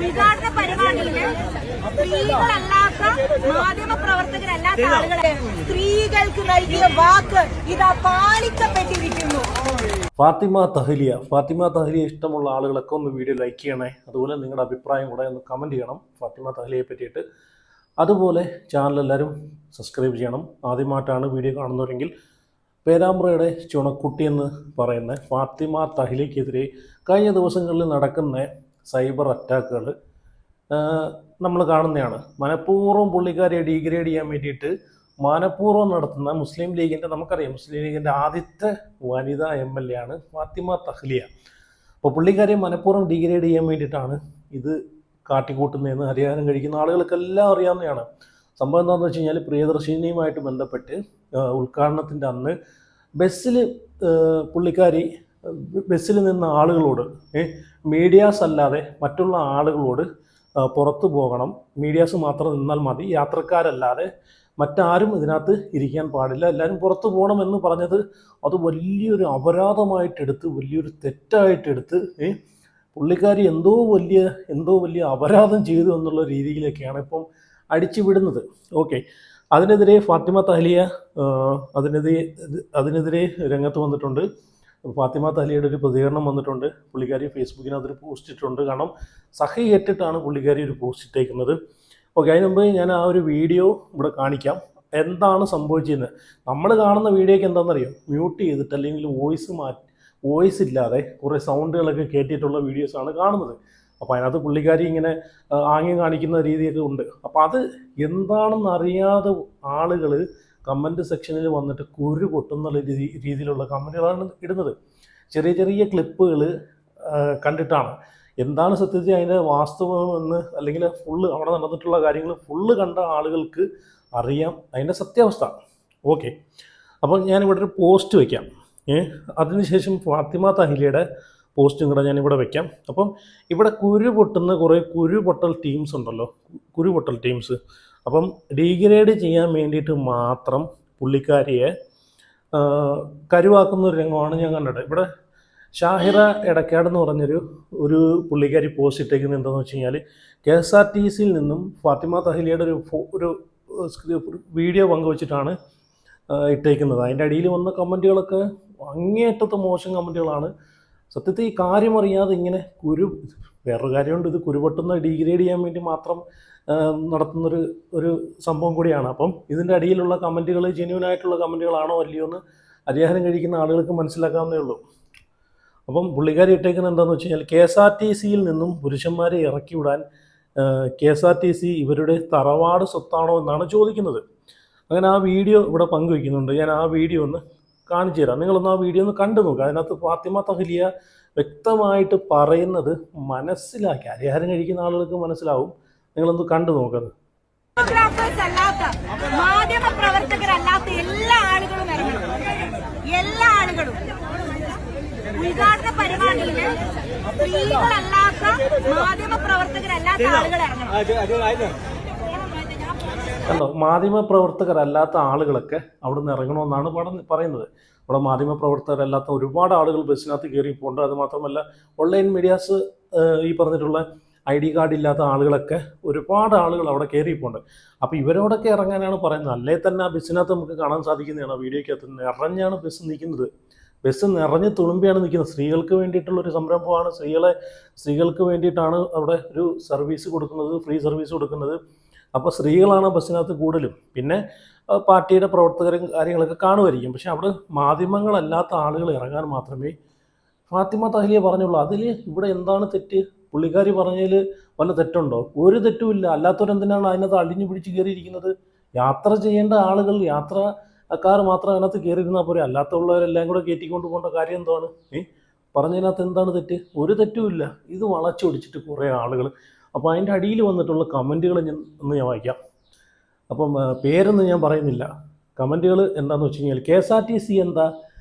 ഉദ്ഘാടന പരിപാടിയില് സ്ത്രീകളല്ലാത്ത മാധ്യമ പ്രവർത്തകരല്ലാത്ത ആളുകളെ സ്ത്രീകൾക്ക് നൽകിയ വാക്ക് ഇതാ പാലിക്കപ്പെട്ടിരിക്കുന്നു. ഫാത്തിമ തഹ്ലിയ ഇഷ്ടമുള്ള ആളുകളൊക്കെ ഒന്ന് വീഡിയോ ലൈക്ക് ചെയ്യണേ. അതുപോലെ നിങ്ങളുടെ അഭിപ്രായം കൂടെ ഒന്ന് കമൻറ്റ് ചെയ്യണം ഫാത്തിമ തഹ്ലിയെ പറ്റിയിട്ട്. അതുപോലെ ചാനൽ എല്ലാവരും സബ്സ്ക്രൈബ് ചെയ്യണം. ആദ്യമായിട്ടാണ് വീഡിയോ കാണുന്നവരെങ്കിൽ പേരാമ്പ്രയുടെ ചുണക്കുട്ടി എന്ന് പറയുന്ന ഫാത്തിമ തഹ്ലിക്കെതിരെ കഴിഞ്ഞ ദിവസങ്ങളിൽ നടക്കുന്ന സൈബർ അറ്റാക്കുകൾ നമ്മൾ കാണുന്നതാണ്. മനഃപൂർവ്വം പുള്ളിക്കാരെ ഡീഗ്രേഡ് ചെയ്യാൻ വേണ്ടിയിട്ട് മനഃപൂർവ്വം നടത്തുന്ന മുസ്ലിം ലീഗിൻ്റെ, നമുക്കറിയാം മുസ്ലിം ലീഗിൻ്റെ ആദ്യത്തെ വനിതാ MLA ആണ് ഫാത്തിമ തഹ്ലിയ. അപ്പോൾ പുള്ളിക്കാരെ മനഃപൂർവ്വം ഡീഗ്രേഡ് ചെയ്യാൻ വേണ്ടിയിട്ടാണ് ഇത് കാട്ടിക്കൂട്ടുന്നതെന്ന് അറിയാനും കഴിക്കുന്ന ആളുകൾക്കെല്ലാം അറിയാവുന്നതാണ്. സംഭവം എന്താണെന്ന് വെച്ച് കഴിഞ്ഞാൽ പ്രിയദർശിനിയുമായിട്ട് ബന്ധപ്പെട്ട് ഉദ്ഘാടനത്തിൻ്റെ അന്ന് ബസ്സിൽ നിന്ന ആളുകളോട് മീഡിയാസ് അല്ലാതെ മറ്റുള്ള ആളുകളോട് പുറത്തു പോകണം, മീഡിയാസ് മാത്രം നിന്നാൽ മതി, യാത്രക്കാരല്ലാതെ മറ്റാരും ഇതിനകത്ത് ഇരിക്കാൻ പാടില്ല, എല്ലാവരും പുറത്തു പോകണമെന്ന് പറഞ്ഞത് അത് വലിയൊരു അപരാധമായിട്ടെടുത്ത്, വലിയൊരു തെറ്റായിട്ടെടുത്ത് പുള്ളിക്കാരി എന്തോ വലിയ അപരാധം ചെയ്തു എന്നുള്ള രീതിയിലേക്കാണ് ഇപ്പം അടിച്ചു വിടുന്നത്. ഓക്കെ, അതിനെതിരെ ഫാത്തിമ തഹ്ലിയ അതിനെതിരെ രംഗത്ത് വന്നിട്ടുണ്ട്. ഫാത്തിമ തഹ്ലിയുടെ ഒരു പ്രതികരണം വന്നിട്ടുണ്ട്. പുള്ളിക്കാരി ഫേസ്ബുക്കിനകത്തൊരു പോസ്റ്റ് ഇട്ടിട്ടുണ്ട്. കാരണം സഹി ഏറ്റിട്ടാണ് പുള്ളിക്കാരി ഒരു പോസ്റ്റ് ഇട്ടേക്കുന്നത്. ഓക്കെ, അതിന് മുമ്പ് ഞാൻ ആ ഒരു വീഡിയോ ഇവിടെ കാണിക്കാം. എന്താണ് സംഭവിച്ചതെന്ന്. നമ്മൾ കാണുന്ന വീഡിയോയ്ക്ക് എന്താണെന്നറിയോ, മ്യൂട്ട് ചെയ്തിട്ട് അല്ലെങ്കിൽ വോയിസ് ഇല്ലാതെ കുറേ സൗണ്ടുകളൊക്കെ കയറ്റിയിട്ടുള്ള വീഡിയോസാണ് കാണുന്നത്. അപ്പോൾ അതിനകത്ത് പുള്ളിക്കാരി ഇങ്ങനെ ആംഗ്യം കാണിക്കുന്ന രീതിയൊക്കെ ഉണ്ട്. അപ്പോൾ അത് എന്താണെന്ന് അറിയാതെ ആളുകൾ കമൻറ്റ് സെക്ഷനിൽ വന്നിട്ട് കുരു പൊട്ടുന്ന രീതിയിലുള്ള കമൻറ്റുകളാണ് ഇടുന്നത്. ചെറിയ ക്ലിപ്പുകൾ കണ്ടിട്ടാണ് എന്താണ് സത്യത്തിൽ അതിൻ്റെ വാസ്തവമെന്ന്, അല്ലെങ്കിൽ അവിടെ നടന്നിട്ടുള്ള കാര്യങ്ങൾ ഫുള്ള് കണ്ട ആളുകൾക്ക് അറിയാം അതിൻ്റെ സത്യാവസ്ഥ. ഓക്കെ, അപ്പോൾ ഞാനിവിടെ ഒരു പോസ്റ്റ് വയ്ക്കാം. അതിനുശേഷം ഫാത്തിമ തഹ്ലിയുടെ പോസ്റ്റും കൂടെ ഞാനിവിടെ വയ്ക്കാം. അപ്പം ഇവിടെ കുറേ കുരുപൊട്ടൽ ടീംസ് ഉണ്ടല്ലോ, കുരുപൊട്ടൽ ടീംസ്. അപ്പം ഡീഗ്രേഡ് ചെയ്യാൻ വേണ്ടിയിട്ട് മാത്രം പുള്ളിക്കാരിയെ കരുവാക്കുന്ന ഒരു രംഗമാണ് ഞാൻ കണ്ടത്. ഇവിടെ ഷാഹിറ എടക്കാട് എന്ന് പറഞ്ഞൊരു പുള്ളിക്കാരി പോസ്റ്റ് ഇട്ടേക്കുന്നത് എന്താണെന്ന് വെച്ച് കഴിഞ്ഞാൽ KSRTCയിൽ നിന്നും ഫാത്തിമ തഹ്ലിയുടെ ഒരു വീഡിയോ പങ്കുവച്ചിട്ടാണ് ഇട്ടേക്കുന്നത്. അതിൻ്റെ അടിയിൽ വന്ന കമൻറ്റുകളൊക്കെ അങ്ങേയറ്റത്തെ മോശം കമൻറ്റുകളാണ്. സത്യത്തിൽ ഈ കാര്യം അറിയാതെ ഇങ്ങനെ വേറൊരു കാര്യമുണ്ട്, ഇത് കുരുപൊട്ടുന്ന ഡീഗ്രേഡ് ചെയ്യാൻ വേണ്ടി മാത്രം നടത്തുന്നൊരു സംഭവം കൂടിയാണ്. അപ്പം ഇതിൻ്റെ അടിയിലുള്ള കമൻറ്റുകൾ ജെന്യൂനായിട്ടുള്ള കമൻറ്റുകളാണോ അല്ലയോ എന്ന് അറിയാനും കഴിക്കുന്ന ആളുകൾക്ക് മനസ്സിലാക്കാവുന്നേ ഉള്ളൂ. അപ്പം പുള്ളിക്കാരി ഇട്ടേക്കുന്നത് എന്താണെന്ന് വെച്ച് കഴിഞ്ഞാൽ KSRTCയിൽ നിന്നും പുരുഷന്മാരെ ഇറക്കി വിടാൻ KSRTC ഇവരുടെ തറവാട് സ്വത്താണോ എന്നാണ് ചോദിക്കുന്നത്. അങ്ങനെ ആ വീഡിയോ ഇവിടെ പങ്കുവയ്ക്കുന്നുണ്ട്. ഞാൻ ആ വീഡിയോ ഒന്ന് കാണിച്ചു തരാം. നിങ്ങളൊന്ന് ആ വീഡിയോ ഒന്ന് കണ്ടു നോക്കുക. അതിനകത്ത് ഫാത്തിമ തഹ്ലിയ വ്യക്തമായിട്ട് പറയുന്നത് മനസ്സിലാക്കി അറിയാനും കഴിക്കുന്ന ആളുകൾക്ക് മനസ്സിലാവും. നിങ്ങളൊന്ന് കണ്ടു നോക്കുന്നത്. മാധ്യമ പ്രവർത്തകരല്ലാത്ത എല്ലാ ആളുകളും ഉദ്ഘാടന പരിപാടിയില് സ്ത്രീകളല്ലാത്ത മാധ്യമ പ്രവർത്തകരല്ലാത്ത ആളുകൾ ഇറങ്ങണം. കണ്ടോ, മാധ്യമപ്രവർത്തകരല്ലാത്ത ആളുകളൊക്കെ അവിടെ നിന്ന് ഇറങ്ങണമെന്നാണ് പറയുന്നത്. ഇവിടെ മാധ്യമപ്രവർത്തകരല്ലാത്ത ഒരുപാട് ആളുകൾ ബസ്സിനകത്ത് കയറിപ്പോണ്ട്. അതുമാത്രമല്ല ഓൺലൈൻ മീഡിയാസ് ഈ പറഞ്ഞിട്ടുള്ള ID കാർഡ് ഇല്ലാത്ത ആളുകളൊക്കെ ഒരുപാട് ആളുകൾ അവിടെ കയറിപ്പോണ്ട്. അപ്പോൾ ഇവരോടൊക്കെ ഇറങ്ങാനാണ് പറയുന്നത്. അല്ലേ തന്നെ ആ ബസ്സിനകത്ത് നമുക്ക് കാണാൻ സാധിക്കുന്നതാണ്. ആ വീഡിയോയ്ക്കകത്ത് നിറഞ്ഞാണ് ബസ് നിൽക്കുന്നത്. ബസ് നിറഞ്ഞ് തുളുമ്പിയാണ് നിൽക്കുന്നത്. സ്ത്രീകൾക്ക് വേണ്ടിയിട്ടുള്ളൊരു സംരംഭമാണ്. സ്ത്രീകൾക്ക് വേണ്ടിയിട്ടാണ് അവിടെ ഒരു സർവീസ് കൊടുക്കുന്നത്, ഫ്രീ സർവീസ് കൊടുക്കുന്നത്. അപ്പോൾ സ്ത്രീകളാണ് ബസ്സിനകത്ത് കൂടുതലും. പിന്നെ പാർട്ടിയുടെ പ്രവർത്തകരും കാര്യങ്ങളൊക്കെ കാണുമായിരിക്കും. പക്ഷെ അവിടെ മാധ്യമങ്ങളല്ലാത്ത ആളുകൾ ഇറങ്ങാൻ മാത്രമേ ഫാത്തിമ തഹ്ലിയ പറഞ്ഞുള്ളൂ. അതിൽ ഇവിടെ എന്താണ് തെറ്റ്? പുള്ളിക്കാരി പറഞ്ഞതിൽ വല്ല തെറ്റുണ്ടോ? ഒരു തെറ്റുമില്ല. അല്ലാത്തവരെന്തിനാണ് അതിനകത്ത് അടിഞ്ഞു പിടിച്ച് കയറിയിരിക്കുന്നത്? യാത്ര ചെയ്യേണ്ട ആളുകൾ, യാത്രക്കാർ മാത്രം അതിനകത്ത് കയറിയിരുന്നാൽ പോരെ. അല്ലാത്തുള്ളവരെല്ലാം കൂടെ കയറ്റിക്കൊണ്ട് പോകേണ്ട കാര്യം എന്താണ്? പറഞ്ഞതിനകത്ത് എന്താണ് തെറ്റ്? ഒരു തെറ്റുമില്ല. ഇത് വളച്ചൊടിച്ചിട്ട് കുറേ ആളുകൾ. അപ്പോൾ അതിൻ്റെ അടിയിൽ വന്നിട്ടുള്ള കമൻറ്റുകൾ ഞാൻ വായിക്കാം. അപ്പം പേരൊന്നും ഞാൻ പറയുന്നില്ല. കമൻറ്റുകൾ എന്താണെന്ന് വെച്ച് കഴിഞ്ഞാൽ KSRTC എന്താ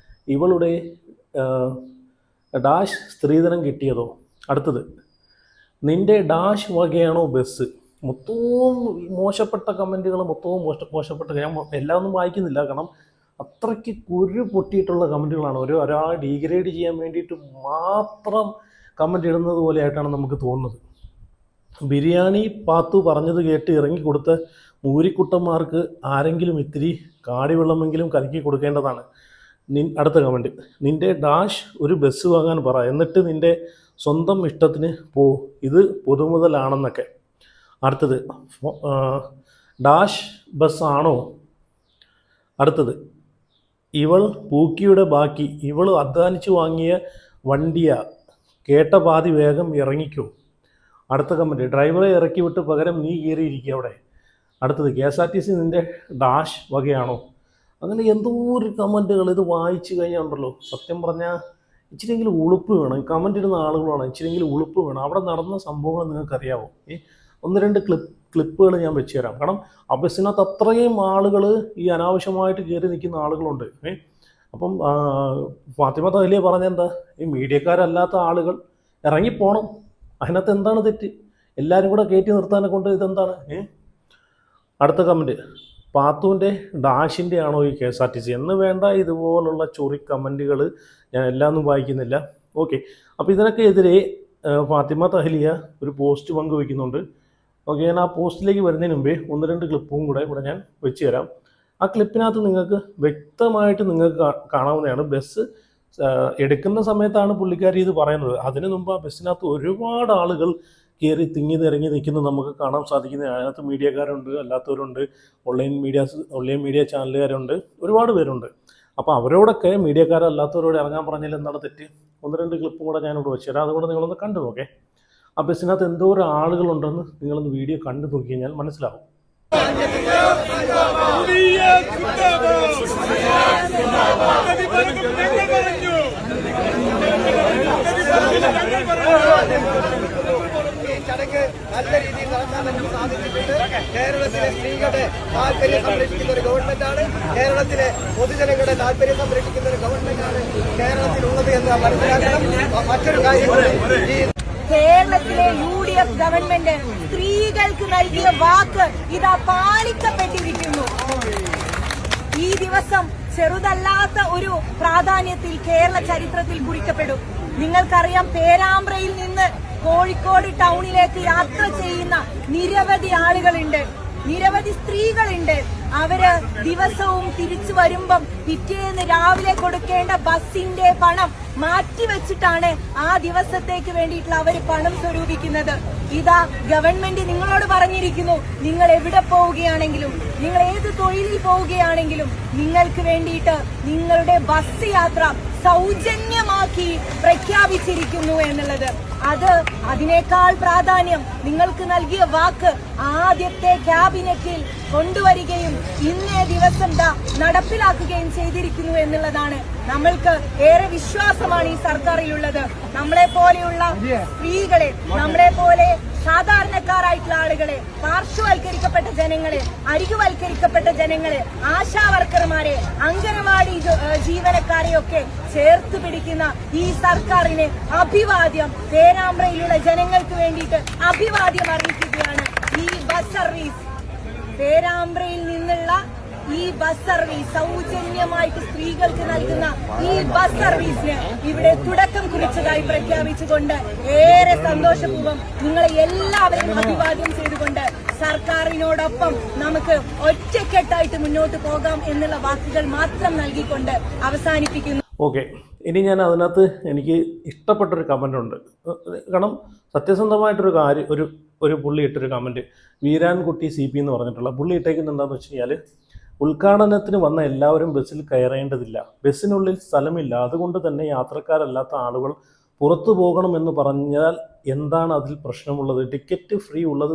ഇവളുടെ ഡാഷ് സ്ത്രീധനം കിട്ടിയതോ? അടുത്തത്, നിൻ്റെ ഡാഷ് വകയാണോ ബസ്? മൊത്തവും മോശപ്പെട്ട കമൻറ്റുകൾ, മൊത്തവും മോശപ്പെട്ട. ഞാൻ എല്ലാം ഒന്നും വായിക്കുന്നില്ല, കാരണം അത്രയ്ക്ക് കുരു പൊട്ടിയിട്ടുള്ള കമൻറ്റുകളാണ്. ഒരാൾ ഡീഗ്രേഡ് ചെയ്യാൻ വേണ്ടിയിട്ട് മാത്രം കമൻറ്റ് ഇടുന്നത് പോലെയായിട്ടാണ് നമുക്ക് തോന്നുന്നത്. ബിരിയാണി പാത്തു പറഞ്ഞത് കേട്ട് ഇറങ്ങിക്കൊടുത്ത മൂരിക്കുട്ടന്മാർക്ക് ആരെങ്കിലും ഇത്തിരി കാടിവെള്ളമെങ്കിലും കലക്കി കൊടുക്കേണ്ടതാണ്. അടുത്ത കമൻറ്റ്, നിൻ്റെ ഡാഷ് ഒരു ബസ് വാങ്ങാൻ പറ, എന്നിട്ട് നിൻ്റെ സ്വന്തം ഇഷ്ടത്തിന് പോ, ഇത് പൊതുമുതലാണെന്നൊക്കെ. അടുത്തത്, ഡാഷ് ബസ് ആണോ? അടുത്തത്, ഇവൾ പൂക്കിയുടെ ബാക്കി, ഇവൾ അധ്വാനിച്ച് വാങ്ങിയ വണ്ടിയാ, കേട്ട പാതി വേഗം ഇറങ്ങിക്കോ. അടുത്ത കമൻറ്റ്, ഡ്രൈവറെ ഇറക്കി വിട്ട് പകരം നീ കയറിയിരിക്കുക അവിടെ. അടുത്തത്, KSRTC നിൻ്റെ ഡാഷ് വകയാണോ? അങ്ങനെ എന്തോ ഒരു കമൻറ്റുകൾ ഇത് വായിച്ചു കഴിഞ്ഞാൽ ഉണ്ടല്ലോ, സത്യം പറഞ്ഞാൽ ഇച്ചിരിയെങ്കിലും ഉളുപ്പ് വേണം. കമൻ്റ് ഇടുന്ന ആളുകളാണ്, ഇച്ചിരിയെങ്കിലും ഉളുപ്പ് വേണം. അവിടെ നടന്ന സംഭവങ്ങൾ നിങ്ങൾക്കറിയാമോ? ഒന്ന് രണ്ട് ക്ലിപ്പുകൾ ഞാൻ വെച്ച് തരാം. കാരണം ആ ബസ്സിനകത്ത് അത്രയും ആളുകൾ ഈ അനാവശ്യമായിട്ട് കയറി നിൽക്കുന്ന ആളുകളുണ്ട്. അപ്പം ഫാത്തിമ തഹ്ലിയ പറഞ്ഞെന്താ, ഈ മീഡിയക്കാരല്ലാത്ത ആളുകൾ ഇറങ്ങിപ്പോണം. അതിനകത്ത് എന്താണ് തെറ്റ്? എല്ലാവരും കൂടെ കയറ്റി നിർത്താനെ കൊണ്ട് ഇതെന്താണ്? അടുത്ത കമൻറ്റ്, പാത്തുവിൻ്റെ ഡാഷിൻ്റെ ആണോ ഈ KSRTC എന്ന് വേണ്ട. ഇതുപോലുള്ള ചൊറി കമൻറ്റുകൾ ഞാൻ എല്ലാമൊന്നും വായിക്കുന്നില്ല. ഓക്കെ, അപ്പോൾ ഇതിനൊക്കെ എതിരെ ഫാത്തിമ തഹ്ലിയ ഒരു പോസ്റ്റ് പങ്കുവയ്ക്കുന്നുണ്ട്. ഓക്കെ, ഞാൻ ആ പോസ്റ്റിലേക്ക് വരുന്നതിന് മുമ്പേ ഒന്ന് രണ്ട് ക്ലിപ്പും കൂടെ ഇവിടെ ഞാൻ വെച്ച് തരാം. ആ ക്ലിപ്പിനകത്ത് നിങ്ങൾക്ക് വ്യക്തമായിട്ട് നിങ്ങൾക്ക് കാണാവുന്നതാണ്. ബസ് എടുക്കുന്ന സമയത്താണ് പുള്ളിക്കാരി ഇത് പറയുന്നത്. അതിനു മുമ്പ് ആ ബസ്സിനകത്ത് ഒരുപാട് ആളുകൾ കയറി തിങ്ങി നിറങ്ങി നിൽക്കുന്നത് നമുക്ക് കാണാൻ സാധിക്കുന്നത്. അതിനകത്ത് മീഡിയക്കാരുണ്ട്, അല്ലാത്തവരുണ്ട്, ഓൺലൈൻ മീഡിയ ചാനലുകാരുണ്ട്, ഒരുപാട് പേരുണ്ട്. അപ്പോൾ അവരോടൊക്കെ മീഡിയക്കാരല്ലാത്തവരോട് ഇറങ്ങാൻ പറഞ്ഞാൽ എന്താണ് തെറ്റ്? ഒന്ന് രണ്ട് ക്ലിപ്പും കൂടെ ഞാനിവിടെ വെച്ചുതരാം. അതുകൊണ്ട് നിങ്ങളൊന്ന് കണ്ടു നോക്കേ. ആ ബസ്സിനകത്ത് എന്തോരം ആളുകളുണ്ടെന്ന് നിങ്ങളൊന്ന് വീഡിയോ കണ്ടു നോക്കി കഴിഞ്ഞാൽ മനസ്സിലാവും. ചടങ്ങ് നല്ല രീതിയിൽ നടത്താൻ നമുക്ക് സാധിച്ചിട്ടുണ്ട്. കേരളത്തിലെ സ്ത്രീകളുടെ താല്പര്യം സംരക്ഷിക്കുന്ന ഒരു ഗവൺമെന്റാണ്, കേരളത്തിലെ പൊതുജനങ്ങളുടെ താല്പര്യം സംരക്ഷിക്കുന്ന ഒരു ഗവൺമെന്റാണ് കേരളത്തിലുള്ളത് എന്ന് മനസ്സിലാക്കണം. മറ്റൊരു കാര്യം, ഈ കേരളത്തിലെ UDF ഗവൺമെന്റ് സ്ത്രീകൾക്ക് നൽകിയ വാക്ക് ഇതാ പാലിക്കപ്പെട്ടിരിക്കുന്നു. ഈ ദിവസം ചെറുതല്ലാത്ത ഒരു പ്രാധാന്യത്തിൽ കേരള ചരിത്രത്തിൽ കുറിക്കപ്പെടും. നിങ്ങൾക്കറിയാം, പേരാമ്പ്രയിൽ നിന്ന് കോഴിക്കോട് ടൗണിലേക്ക് യാത്ര ചെയ്യുന്ന നിരവധി ആളുകളുണ്ട്, നിരവധി സ്ത്രീകളുണ്ട്. അവര് ദിവസവും തിരിച്ചു വരുമ്പം പിറ്റേന്ന് രാവിലെ കൊടുക്കേണ്ട ബസിന്റെ പണം മാറ്റിവെച്ചിട്ടാണ് ആ ദിവസത്തേക്ക് വേണ്ടിയിട്ടുള്ള അവര് പണം സ്വരൂപിക്കുന്നത്. ഇതാ ഗവൺമെന്റ് നിങ്ങളോട് പറഞ്ഞിരിക്കുന്നു, നിങ്ങൾ എവിടെ പോവുകയാണെങ്കിലും, നിങ്ങൾ ഏത് തൊഴിലിൽ പോവുകയാണെങ്കിലും നിങ്ങൾക്ക് വേണ്ടിയിട്ട് നിങ്ങളുടെ ബസ് യാത്ര സൗജന്യമാക്കി പ്രഖ്യാപിച്ചിരിക്കുന്നു എന്നുള്ളത്. അതിനേക്കാൾ പ്രാധാന്യം നിങ്ങൾക്ക് നൽകിയ വാക്ക് ആദ്യത്തെ ക്യാബിനറ്റിൽ കൊണ്ടുവരികയും ഇന്നേ ദിവസം നടപ്പിലാക്കുകയും ചെയ്തിരിക്കുന്നു എന്നുള്ളതാണ്. നമ്മൾക്ക് ഏറെ വിശ്വാസമാണ് ഈ സർക്കാരിലുള്ളത്. നമ്മളെ പോലെയുള്ള സ്ത്രീകളെ, നമ്മളെ പോലെ സാധാരണക്കാരായിട്ടുള്ള ആളുകളെ, പാർശ്വവൽക്കരിക്കപ്പെട്ട ജനങ്ങളെ, അരികുവൽക്കരിക്കപ്പെട്ട ജനങ്ങളെ, ആശാവർക്കർമാരെ, അംഗനവാടി ജീവനക്കാരെയൊക്കെ ചേർത്ത് പിടിക്കുന്ന ഈ സർക്കാരിന് അഭിവാദ്യം, പേരാമ്പ്രയിലുള്ള ജനങ്ങൾക്ക് വേണ്ടിയിട്ട് അഭിവാദ്യം അറിയിക്കുകയാണ്. ഈ ബസ് സർവീസ്, പേരാമ്പ്രയിൽ നിന്നുള്ള ഈ ബസ് സർവീസ്, സൗജന്യമായിട്ട് സ്ത്രീകൾക്ക് നൽകുന്ന ഈ ബസ് സർവീസിന് ഇവിടെ തുടക്കം കുറിച്ചതായി പ്രഖ്യാപിച്ചുകൊണ്ട് ഏറെ സന്തോഷപൂർവ്വം നിങ്ങളെ എല്ലാവരെയും അഭിവാദ്യം ചെയ്തുകൊണ്ട് സർക്കാരിനോടൊപ്പം നമുക്ക് ഒറ്റക്കെട്ടായിട്ട് മുന്നോട്ട് പോകാം എന്നുള്ള വാക്കുകൾ മാത്രം നൽകിക്കൊണ്ട് അവസാനിപ്പിക്കുന്നു. ഓക്കെ, ഇനി ഞാൻ അതിനകത്ത് എനിക്ക് ഇഷ്ടപ്പെട്ടൊരു കമൻ്റ് ഉണ്ട്. കാരണം സത്യസന്ധമായിട്ടൊരു കാര്യം, ഒരു പുള്ളി ഇട്ടൊരു കമൻറ്റ്, വീരാൻകുട്ടി CP എന്ന് പറഞ്ഞിട്ടുള്ള പുള്ളി ഇട്ടേക്കുന്നത് എന്താണെന്ന് വെച്ച് കഴിഞ്ഞാൽ, ഉദ്ഘാടനത്തിന് വന്ന എല്ലാവരും ബസ്സിൽ കയറേണ്ടതില്ല, ബസ്സിനുള്ളിൽ സ്ഥലമില്ല, അതുകൊണ്ട് തന്നെ യാത്രക്കാരല്ലാത്ത ആളുകൾ പുറത്തു പോകണമെന്ന് പറഞ്ഞാൽ എന്താണ് അതിൽ പ്രശ്നമുള്ളത്? ടിക്കറ്റ് ഫ്രീ ഉള്ളത്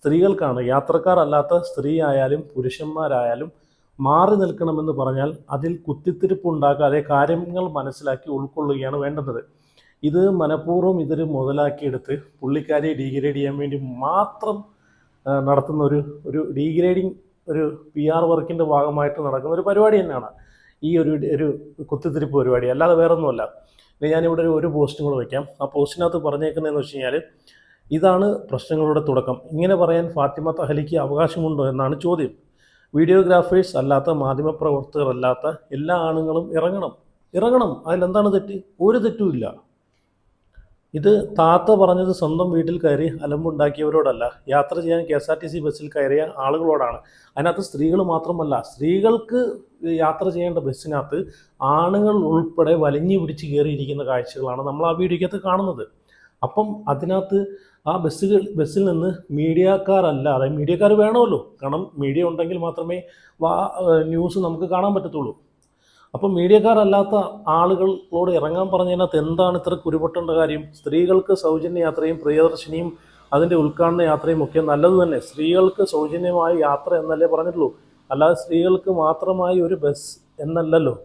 സ്ത്രീകൾക്കാണ്, യാത്രക്കാരല്ലാത്ത സ്ത്രീ ആയാലും പുരുഷന്മാരായാലും മാറി നിൽക്കണമെന്ന് പറഞ്ഞാൽ അതിൽ കുത്തിത്തിരിപ്പുണ്ടാക്കാതെ കാര്യങ്ങൾ മനസ്സിലാക്കി ഉൾക്കൊള്ളുകയാണ് വേണ്ടുന്നത്. ഇത് മനഃപൂർവ്വം ഇതൊരു മുതലാക്കിയെടുത്ത് പുള്ളിക്കാരെ ഡീഗ്രേഡ് ചെയ്യാൻ വേണ്ടി മാത്രം നടത്തുന്ന ഒരു ഡീഗ്രേഡിങ്, ഒരു PR വർക്കിൻ്റെ ഭാഗമായിട്ട് നടക്കുന്ന ഒരു പരിപാടി തന്നെയാണ് ഈ ഒരു കുത്തിത്തിരിപ്പ് പരിപാടി, അല്ലാതെ വേറൊന്നുമല്ല. ഞാനിവിടെ ഒരു പോസ്റ്റും കൂടെ വയ്ക്കാം. ആ പോസ്റ്റിനകത്ത് പറഞ്ഞേക്കുന്നതെന്ന് വെച്ച് കഴിഞ്ഞാൽ, ഇതാണ് പ്രശ്നങ്ങളുടെ തുടക്കം. ഇങ്ങനെ പറയാൻ ഫാത്തിമ തഹ്ലിക്ക് അവകാശമുണ്ടോ എന്നാണ് ചോദ്യം. വീഡിയോഗ്രാഫേഴ്സ് അല്ലാത്ത, മാധ്യമപ്രവർത്തകർ അല്ലാത്ത എല്ലാ ആണുങ്ങളും ഇറങ്ങണം. അതിലെന്താണ് തെറ്റ്? ഒരു തെറ്റുമില്ല. ഇത് താത്ത പറഞ്ഞത് സ്വന്തം വീട്ടിൽ കയറി അലമ്പുണ്ടാക്കിയവരോടല്ല, യാത്ര ചെയ്യാൻ KSRTC ബസ്സിൽ കയറിയ ആളുകളോടാണ്. അതിനകത്ത് സ്ത്രീകൾ മാത്രമല്ല, സ്ത്രീകൾക്ക് യാത്ര ചെയ്യേണ്ട ബസ്സിനകത്ത് ആണുങ്ങൾ ഉൾപ്പെടെ വലിഞ്ഞു പിടിച്ച് കയറിയിരിക്കുന്ന കാഴ്ചകളാണ് നമ്മൾ ആ വീഡിയോക്കകത്ത് കാണുന്നത്. അപ്പം അതിനകത്ത് ആ ബസ്സിൽ നിന്ന് മീഡിയക്കാരല്ലാതെ, മീഡിയക്കാർ വേണമല്ലോ, കാരണം മീഡിയ ഉണ്ടെങ്കിൽ മാത്രമേ ന്യൂസ് നമുക്ക് കാണാൻ പറ്റത്തുള്ളൂ. അപ്പം മീഡിയക്കാരല്ലാത്ത ആളുകളോട് ഇറങ്ങാൻ പറഞ്ഞതിനകത്ത് എന്താണ് ഇത്ര കുരുപൊട്ടേണ്ട കാര്യം? സ്ത്രീകൾക്ക് സൗജന്യ യാത്രയും പ്രിയദർശിനിയും അതിൻ്റെ ഉദ്ഘാടന യാത്രയും ഒക്കെ നല്ലത് തന്നെ. സ്ത്രീകൾക്ക് സൗജന്യമായ യാത്ര എന്നല്ലേ പറഞ്ഞിട്ടുള്ളൂ, അല്ലാതെ സ്ത്രീകൾക്ക് മാത്രമായി ഒരു ബസ് എന്നല്ലല്ലോ.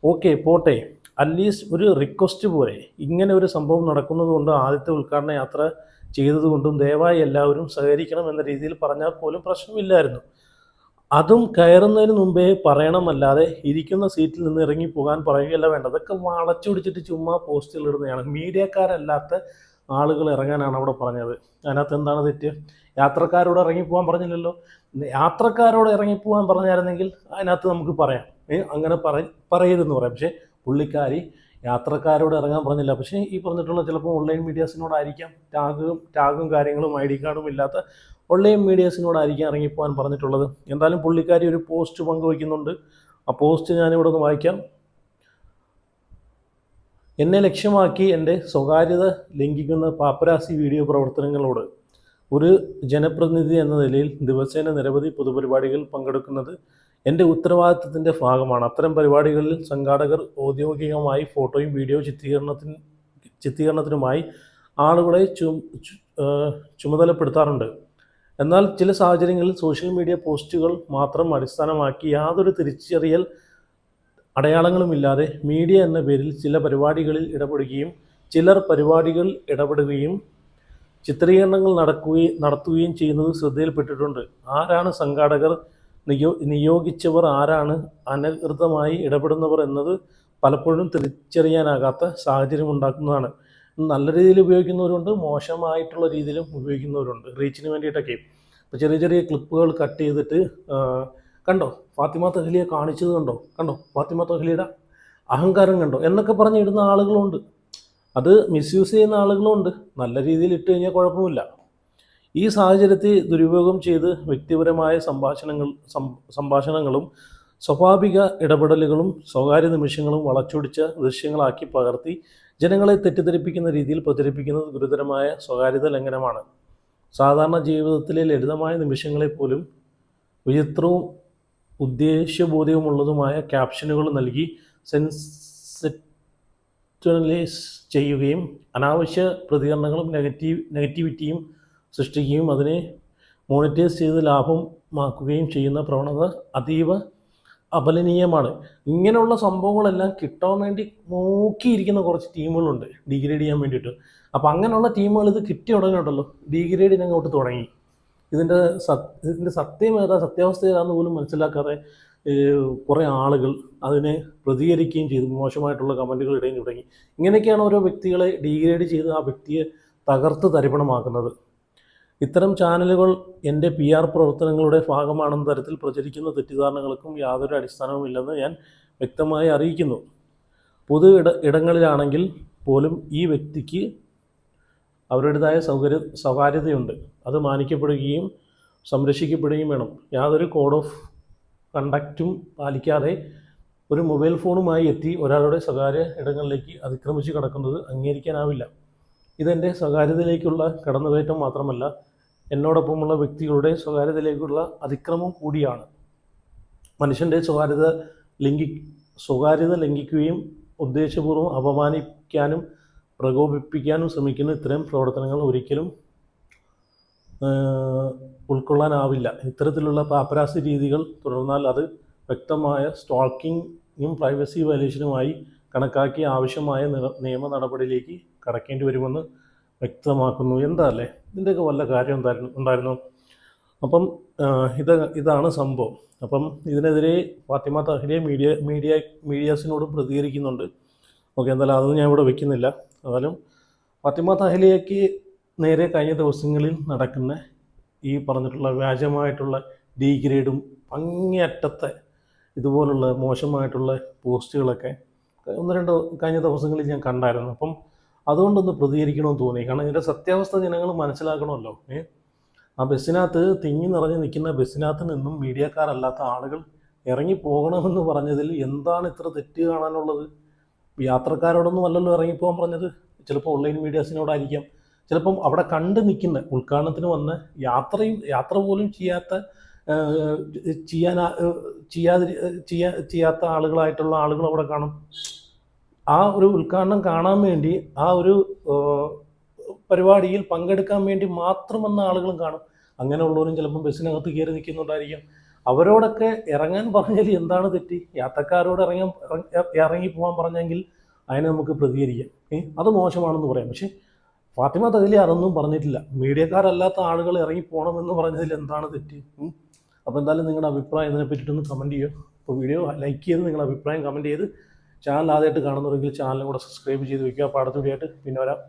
ഓക്കെ, പോട്ടെ, അറ്റ്ലീസ്റ്റ് ഒരു റിക്വസ്റ്റ് പോലെ ഇങ്ങനെ ഒരു സംഭവം നടക്കുന്നത് കൊണ്ട്, ആദ്യത്തെ ഉദ്ഘാടന യാത്ര ചെയ്തതുകൊണ്ടും ദയവായി എല്ലാവരും സഹകരിക്കണം എന്ന രീതിയിൽ പറഞ്ഞാൽ പോലും പ്രശ്നമില്ലായിരുന്നു. അതും കയറുന്നതിന് മുമ്പേ പറയണമല്ലാതെ ഇരിക്കുന്ന സീറ്റിൽ നിന്ന് ഇറങ്ങിപ്പോകാൻ പറയുകയല്ല വേണ്ടത്. അതൊക്കെ വളച്ചു പിടിച്ചിട്ട് ചുമ്മാ പോസ്റ്റുകൾ ഇടുന്നതാണ്. മീഡിയക്കാരല്ലാത്ത ആളുകൾ ഇറങ്ങാനാണ് അവിടെ പറഞ്ഞത്. അതിനകത്ത് എന്താണ് തെറ്റ്? യാത്രക്കാരോട് ഇറങ്ങിപ്പോകാൻ പറഞ്ഞില്ലല്ലോ. യാത്രക്കാരോട് ഇറങ്ങിപ്പോകാൻ പറഞ്ഞായിരുന്നെങ്കിൽ അതിനകത്ത് നമുക്ക് പറയാം, അങ്ങനെ പറയരുതെന്ന് പറയാം. പക്ഷേ പുള്ളിക്കാരി യാത്രക്കാരോട് ഇറങ്ങാൻ പറഞ്ഞില്ല. പക്ഷേ ഈ പറഞ്ഞിട്ടുള്ള ചിലപ്പോൾ ഓൺലൈൻ മീഡിയാസിനോടായിരിക്കാം, ടാഗും കാര്യങ്ങളും ID കാർഡും ഇല്ലാത്ത ഓൺലൈൻ മീഡിയാസിനോടായിരിക്കും ഇറങ്ങിപ്പോകാൻ പറഞ്ഞിട്ടുള്ളത്. എന്തായാലും പുള്ളിക്കാരി ഒരു പോസ്റ്റ് പങ്കുവയ്ക്കുന്നുണ്ട്. ആ പോസ്റ്റ് ഞാനിവിടെ ഒന്ന് വായിക്കാം. എന്നെ ലക്ഷ്യമാക്കി എൻ്റെ സ്വകാര്യത ലംഘിക്കുന്ന പാപ്പരാസി വീഡിയോ പ്രവർത്തനങ്ങളോട് ഒരു ജനപ്രതിനിധി എന്ന നിലയിൽ ദിവസേന നിരവധി പൊതുപരിപാടികൾ പങ്കെടുക്കുന്നത് എൻ്റെ ഉത്തരവാദിത്തത്തിൻ്റെ ഭാഗമാണ്. അത്തരം പരിപാടികളിൽ സംഘാടകർ ഔദ്യോഗികമായി ഫോട്ടോയും വീഡിയോ ചിത്രീകരണത്തിനുമായി ആളുകളെ ചുമതലപ്പെടുത്താറുണ്ട്. എന്നാൽ ചില സാഹചര്യങ്ങളിൽ സോഷ്യൽ മീഡിയ പോസ്റ്റുകൾ മാത്രം അടിസ്ഥാനമാക്കി യാതൊരു തിരിച്ചറിയൽ അടയാളങ്ങളുമില്ലാതെ മീഡിയ എന്ന പേരിൽ ചില പരിപാടികളിൽ ഇടപെടുകയും ചിത്രീകരണങ്ങൾ നടത്തുകയും ചെയ്യുന്നത് ശ്രദ്ധയിൽപ്പെട്ടിട്ടുണ്ട്. ആരാണ് സംഘാടകർ, നിയോഗിച്ചവർ ആരാണ്, അനധികൃതമായി ഇടപെടുന്നവർ എന്നത് പലപ്പോഴും തിരിച്ചറിയാനാകാത്ത സാഹചര്യം ഉണ്ടാക്കുന്നതാണ്. നല്ല രീതിയിൽ ഉപയോഗിക്കുന്നവരുണ്ട്, മോശമായിട്ടുള്ള രീതിയിലും ഉപയോഗിക്കുന്നവരുണ്ട്, റീച്ചിന് വേണ്ടിയിട്ടൊക്കെ. ഇപ്പോൾ ചെറിയ ചെറിയ ക്ലിപ്പുകൾ കട്ട് ചെയ്തിട്ട് കണ്ടോ ഫാത്തിമ തഹ്ലിയെ കാണിച്ചത് കണ്ടോ ഫാത്തിമ തഹ്ലിയുടെ അഹങ്കാരം കണ്ടോ എന്നൊക്കെ പറഞ്ഞ് ഇടുന്ന ആളുകളുണ്ട്. അത് മിസ്യൂസ് ചെയ്യുന്ന ആളുകളുണ്ട്. നല്ല രീതിയിൽ ഇട്ട് കഴിഞ്ഞാൽ കുഴപ്പമില്ല. ഈ സാഹചര്യത്തെ ദുരുപയോഗം ചെയ്ത് വ്യക്തിപരമായ സംഭാഷണങ്ങളും സ്വാഭാവിക ഇടപെടലുകളും സ്വകാര്യ നിമിഷങ്ങളും വളച്ചൊടിച്ച ദൃശ്യങ്ങളാക്കി പകർത്തി ജനങ്ങളെ തെറ്റിദ്ധരിപ്പിക്കുന്ന രീതിയിൽ പ്രചരിപ്പിക്കുന്നത് ഗുരുതരമായ സ്വകാര്യത ലംഘനമാണ്. സാധാരണ ജീവിതത്തിലെ ലളിതമായ നിമിഷങ്ങളെപ്പോലും വിചിത്രവും ഉദ്ദേശ്യബോധ്യമുള്ളതുമായ ക്യാപ്ഷനുകൾ നൽകി സെൻസേഷണലൈസ് ചെയ്യുകയും അനാവശ്യ പ്രതികരണങ്ങളും നെഗറ്റിവിറ്റിയും സൃഷ്ടിക്കുകയും അതിനെ മോണിറ്റൈസ് ചെയ്ത് ലാഭമാക്കുകയും ചെയ്യുന്ന പ്രവണത അതീവ അപലനീയമാണ്. ഇങ്ങനെയുള്ള സംഭവങ്ങളെല്ലാം കിട്ടാൻ വേണ്ടി നോക്കിയിരിക്കുന്ന കുറച്ച് ടീമുകളുണ്ട് ഡീഗ്രേഡ് ചെയ്യാൻ വേണ്ടിയിട്ട്. അപ്പോൾ അങ്ങനെയുള്ള ടീമുകൾ ഇത് കിട്ടിയ ഉടനെ ഉണ്ടല്ലോ ഡീഗ്രേഡിന് അങ്ങോട്ട് തുടങ്ങി. ഇതിൻ്റെ സത്യം ഏതാ, സത്യാവസ്ഥ ഏതാന്ന് പോലും മനസ്സിലാക്കാതെ കുറേ ആളുകൾ അതിനെ പ്രതികരിക്കുകയും ചെയ്തു, മോശമായിട്ടുള്ള കമൻറ്റുകൾ ഇടുകയും തുടങ്ങി. ഇങ്ങനെയൊക്കെയാണ് ഓരോ വ്യക്തികളെ ഡീഗ്രേഡ് ചെയ്ത് ആ വ്യക്തിയെ തകർത്ത് തരിപ്പണമാക്കുന്നത്. ഇത്തരം ചാനലുകൾ എൻ്റെ PR പ്രവർത്തനങ്ങളുടെ ഭാഗമാണെന്ന തരത്തിൽ പ്രചരിക്കുന്ന തെറ്റിദ്ധാരണകൾക്കും യാതൊരു അടിസ്ഥാനവുമില്ലെന്ന് ഞാൻ വ്യക്തമായി അറിയിക്കുന്നു. പൊതു ഇടങ്ങളിലാണെങ്കിൽ പോലും ഈ വ്യക്തിക്ക് അവരുടേതായ സ്വകാര്യതയുണ്ട്. അത് മാനിക്കപ്പെടുകയും സംരക്ഷിക്കപ്പെടുകയും വേണം. യാതൊരു കോഡ് ഓഫ് കണ്ടക്റ്റും പാലിക്കാതെ ഒരു മൊബൈൽ ഫോണുമായി എത്തി ഒരാളുടെ സ്വകാര്യ ഇടങ്ങളിലേക്ക് അതിക്രമിച്ച് കടക്കുന്നത് അംഗീകരിക്കാനാവില്ല. ഇതെൻ്റെ സ്വകാര്യതയിലേക്കുള്ള കടന്നുകയറ്റം മാത്രമല്ല, എന്നോടൊപ്പമുള്ള വ്യക്തികളുടെ സ്വകാര്യതയിലേക്കുള്ള അതിക്രമം കൂടിയാണ്. മനുഷ്യൻ്റെ സ്വകാര്യത ലംഘിക്കുകയും ഉദ്ദേശപൂർവ്വം അപമാനിക്കാനും പ്രകോപിപ്പിക്കാനും ശ്രമിക്കുന്ന ഇത്തരം പ്രവർത്തനങ്ങൾ ഒരിക്കലും ഉൾക്കൊള്ളാനാവില്ല. ഇത്തരത്തിലുള്ള പാപ്പരാസി രീതികൾ തുടർന്നാൽ അത് വ്യക്തമായ സ്talkingഉം പ്രൈവസി വയലേഷനുമായി കണക്കാക്കി ആവശ്യമായ നിയമ നടപടിയിലേക്ക് കടക്കേണ്ടി വരുമെന്ന് വ്യക്തമാക്കുന്നു. എന്താ അല്ലേ, ഇതിൻ്റെയൊക്കെ വല്ല കാര്യം ഉണ്ടായിരുന്നു. അപ്പം ഇതാണ് സംഭവം. അപ്പം ഇതിനെതിരെ ഫാത്തിമ തഹ്ലിയ മീഡിയാസിനോടും പ്രതികരിക്കുന്നുണ്ട്. ഓക്കെ, എന്തായാലും അതൊന്നും ഞാൻ ഇവിടെ വെക്കുന്നില്ല. എന്നാലും ഫാത്തിമ തഹ്ലിയയ്ക്ക് നേരെ കഴിഞ്ഞ ദിവസങ്ങളിൽ നടക്കുന്ന ഈ പറഞ്ഞിട്ടുള്ള വ്യാജമായിട്ടുള്ള ഡീഗ്രേഡും അങ്ങേയറ്റത്തെ ഇതുപോലുള്ള മോശമായിട്ടുള്ള പോസ്റ്റുകളൊക്കെ ഒന്ന് രണ്ട് കഴിഞ്ഞ ദിവസങ്ങളിൽ ഞാൻ കണ്ടായിരുന്നു. അപ്പം അതുകൊണ്ടൊന്ന് പ്രതികരിക്കണമെന്ന് തോന്നി. കാരണം ഇതിൻ്റെ സത്യാവസ്ഥ ജനങ്ങൾ മനസ്സിലാക്കണമല്ലോ. ആ ബസ്സിനകത്ത് തിങ്ങി നിറഞ്ഞ് നിൽക്കുന്ന ബസ്സിനകത്ത് നിന്നും മീഡിയക്കാരല്ലാത്ത ആളുകൾ ഇറങ്ങി പോകണമെന്ന് പറഞ്ഞതിൽ എന്താണ് ഇത്ര തെറ്റ് കാണാനുള്ളത്? യാത്രക്കാരോടൊന്നും അല്ലല്ലോ ഇറങ്ങിപ്പോകാൻ പറഞ്ഞത്. ചിലപ്പോൾ ഓൺലൈൻ മീഡിയാസിനോടായിരിക്കാം, ചിലപ്പം അവിടെ കണ്ടു നിൽക്കുന്ന ഉദ്ഘാടനത്തിന് വന്ന് യാത്ര പോലും ചെയ്യാത്ത ആളുകളായിട്ടുള്ള ആളുകൾ അവിടെ കാണും. ആ ഒരു ഉദ്ഘാടനം കാണാൻ വേണ്ടി, ആ ഒരു പരിപാടിയിൽ പങ്കെടുക്കാൻ വേണ്ടി മാത്രം വന്ന ആളുകളും കാണും. അങ്ങനെയുള്ളവരും ചിലപ്പം ബസ്സിനകത്ത് കയറി നിൽക്കുന്നുണ്ടായിരിക്കാം. അവരോടൊക്കെ ഇറങ്ങാൻ പറഞ്ഞാൽ എന്താണ് തെറ്റ്? യാത്രക്കാരോട് ഇറങ്ങി പോകാൻ പറഞ്ഞെങ്കിൽ അതിനെ നമുക്ക് പ്രതികരിക്കാം. അത് മോശമാണെന്ന് പറയാം. പക്ഷേ ഫാത്തിമ തഹ്ലിയ അതൊന്നും പറഞ്ഞിട്ടില്ല. മീഡിയക്കാരല്ലാത്ത ആളുകൾ ഇറങ്ങി പോകണമെന്ന് പറഞ്ഞതിൽ എന്താണ് തെറ്റ്? അപ്പോൾ എന്തായാലും നിങ്ങളുടെ അഭിപ്രായം ഇതിനെ പറ്റിയിട്ടൊന്ന് കമൻറ്റ് ചെയ്യുക. അപ്പോൾ വീഡിയോ ലൈക്ക് ചെയ്ത് നിങ്ങളുടെ അഭിപ്രായം കമൻറ്റ് ചെയ്ത്, ചാനൽ ആദ്യമായിട്ട് കാണുന്നവരെങ്കിൽ ചാനലും കൂടെ സബ്സ്ക്രൈബ് ചെയ്ത് വയ്ക്കുക. അപ്പോൾ അടുത്ത വീഡിയോ ആയിട്ട് പിന്നെ വരാം.